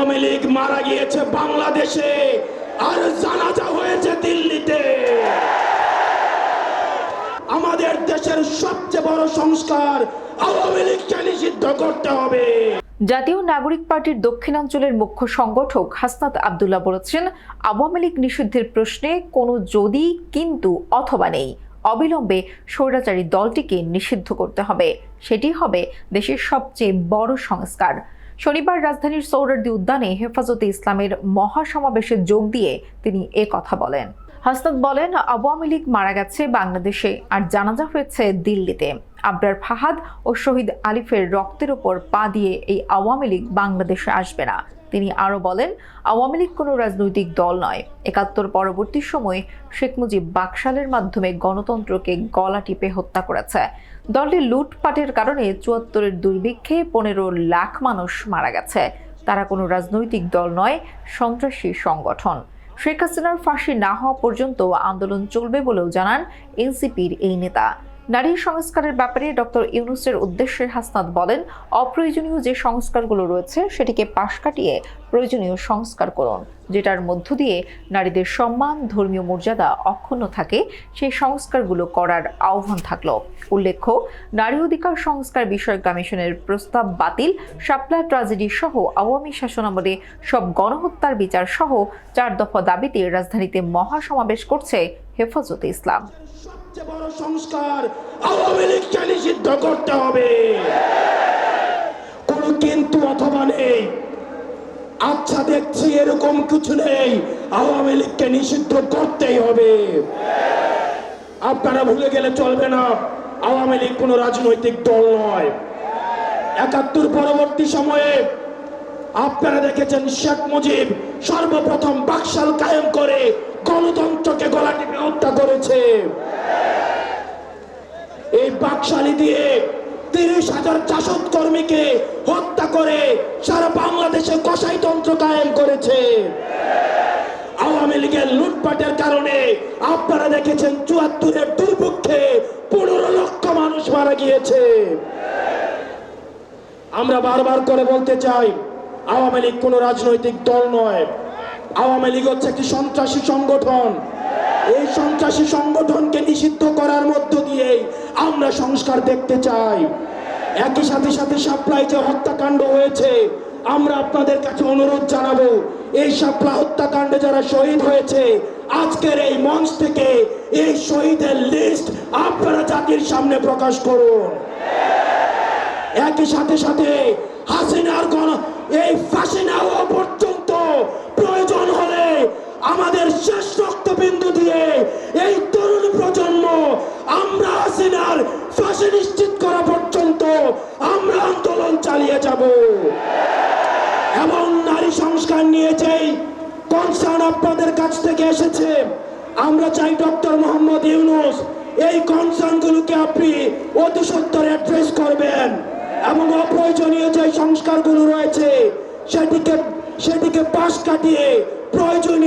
আওয়ামী লীগ মারা গিয়েছে বাংলাদেশে আর জানাজা হয়েছে দিল্লিতে। আমাদের দেশের সবচেয়ে বড় সংস্কার আওয়ামী লীগকে নিষিদ্ধ করতে হবে। জাতীয় নাগরিক পার্টির দক্ষিণাঞ্চলের মুখ্য সংগঠক হাসনাত আব্দুল্লাহ বলেছেন, আওয়ামী লীগ নিষিদ্ধের প্রশ্নে কোনো যদি, কিন্তু অথবা নেই। অবিলম্বে স্বৈরাচারী দলটিকে নিষিদ্ধ করতে হবে। সেটি হবে দেশের সবচেয়ে বড় সংস্কার। শনিবার রাজধানীর সোহরাওয়ার্দী উদ্যানে হেফাজতে ইসলামের মহাসমাবেশে যোগ দিয়ে তিনি কথা বলেন। হাসনাত বলেন, আওয়ামী লীগ মারা গেছে বাংলাদেশে আর জানাজা হয়েছে দিল্লিতে। আবরার ফাহাদ ও শহীদ আলিফের রক্তের উপর পা দিয়ে এই আওয়ামী লীগ বাংলাদেশে আসবে না। তিনি আরও বলেন, আওয়ামী লীগ কোনো রাজনৈতিক দল নয়। ৭১ পরবর্তী সময়ে শেখ মুজিব বাকশালের মাধ্যমে গণতন্ত্রকে গলা টিপে হত্যা করেছে। দলটি লুটপাটের কারণে ৭৪-এর দুর্ভিক্ষে ১৫ লাখ মানুষ মারা গেছে। তারা কোনো রাজনৈতিক দল নয়, সন্ত্রাসী সংগঠন। শেখ হাসিনার ফাঁসি না হওয়া পর্যন্ত আন্দোলন চলবে বলেও জানান এনসিপির এই নেতা। নারী সংস্কারের ব্যাপারে ডক্টর ইউনূসের উদ্দেশ্যে হাসনাত বলেন, অপ্রয়োজনীয় যে সংস্কারগুলো রয়েছে সেটিকে পাশ কাটিয়ে প্রয়োজনীয় সংস্কার করুন, যেটার মধ্য দিয়ে নারীদের সম্মান, ধর্মীয় মর্যাদা অক্ষুণ্ণ থাকে। সেই সংস্কারগুলো করার আহ্বান থাকলো। উল্লেখ্য, নারী অধিকার সংস্কার বিষয়ক কমিশনের প্রস্তাব বাতিল, শাপলা ট্র্যাজেডি সহ আওয়ামী শাসনামলে সব গণহত্যার বিচার সহ ৪ দফা দাবিতে রাজধানীতে মহাসমাবেশ করছে হেফাজতে ইসলাম। সবচেয়ে বড় সংস্কার আওয়ামী লীগকে নিষিদ্ধ করতে হবে। কোনো কিন্তু অথবা নেই। আচ্ছা, দেখছি এরকম কিছু নেই, আওয়ামী লীগকে নিষিদ্ধ করতেই হবে। আপনারা ভুলে গেলে চলবে না, আওয়ামী লীগ কোনো রাজনৈতিক দল নয়। ৭১ পরবর্তী সময়ে আপনারা দেখেছেন শেখ মুজিব সর্বপ্রথম বাকশাল কায়েম করে গণতন্ত্রকে গলা টিপে হত্যা করেছে। এই বাকশালী দিয়ে ৩০,০০০ জাসদ কর্মীকে হত্যা করে সারা বাংলাদেশে কসাইতন্ত্র কায়েম করেছে। আওয়ামী লীগের লুটপাটের কারণে আপনারা দেখেছেন ৭৪-এর দুর্ভিক্ষে ১৫ লক্ষ মানুষ মারা গিয়েছে। আমরা বারবার করে বলতে চাই, আওয়ামী লীগ কোনো রাজনৈতিক দল নয়। আওয়ামী লীগ হচ্ছে একটি সন্ত্রাসী সংগঠন। এই সন্ত্রাসী সংগঠনকে নিষিদ্ধ করার মধ্য দিয়ে আমরা সংস্কার দেখতে চাই। একই সাথে শাপলায় যে হত্যাকাণ্ড হয়েছে, আমরা আপনাদের কাছে অনুরোধ জানাবো, এই শাপলা হত্যাকাণ্ডে যারা শহীদ হয়েছে, আজকের এই মঞ্চ থেকে এই শহীদের লিস্ট আপনারা জাতির সামনে প্রকাশ করুন। একই সাথে হাসিনার এই ফাঁসি না হওয়া পর্যন্ত প্রয়োজন হলে আমাদের শেষ রক্তবিন্দু দিয়ে এই তরুণ প্রজন্ম আমরা হাসিনার ফাঁসি নিশ্চিত করা পর্যন্ত আমরা আন্দোলন চালিয়ে যাব। এবং নারী সংস্কার নিয়ে যেই কনসার্ন আপনাদের কাছ থেকে এসেছে, আমরা চাই ডক্টর মোহাম্মদ ইউনূস এই কনসার্নগুলোকে আপনি অতি সত্বর অ্যাড্রেস করবেন এবং অপ্রয়োজনীয় যে সংস্কারগুলো রয়েছে সেটিকে পাশ কাটিয়ে প্রয়োজনীয়